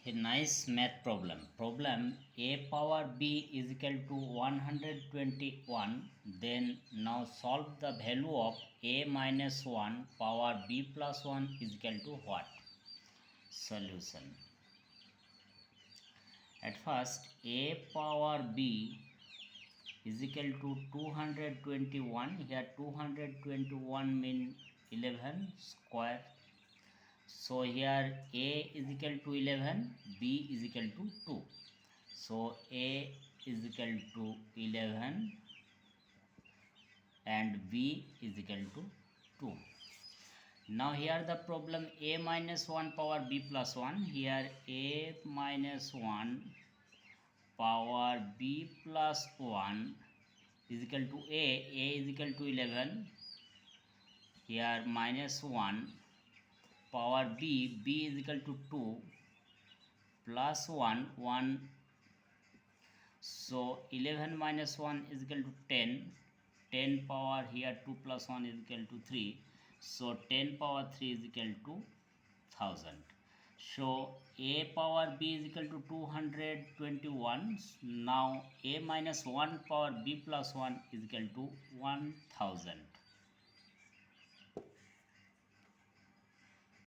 A nice math problem. Problem a power b is equal to 121. Then now solve the value of a minus 1 power b plus 1 is equal to what? Solution. At first, a power b is equal to 221. Here 221 means 11 square. So here a is equal to 11, b is equal to 2. So a is equal to 11 and b is equal to 2. Now here the problem a minus 1 power b plus 1. Here a minus 1 power b plus 1 is equal to a is equal to 11. Here minus 1 power b is equal to 2 plus 1 so 11 minus 1 is equal to 10 power here 2 plus 1 is equal to 3, so 10 power 3 is equal to 1000. So a power b is equal to 221. Now a minus 1 power b plus 1 is equal to 1000.